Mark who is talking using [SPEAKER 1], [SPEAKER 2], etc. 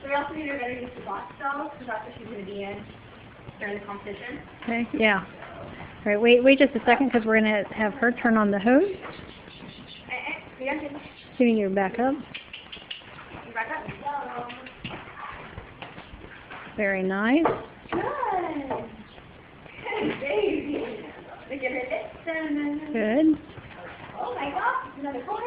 [SPEAKER 1] So we also need to better use the box stalls, because that's what she's going to be in during the competition.
[SPEAKER 2] Okay, yeah. All right, wait just a second, because we're going to have her turn on the hose. Giving you back up.
[SPEAKER 1] Back up.
[SPEAKER 2] Very nice.
[SPEAKER 1] Good. Good baby. Look at her lips.
[SPEAKER 2] Good.
[SPEAKER 1] Oh my God, another corner.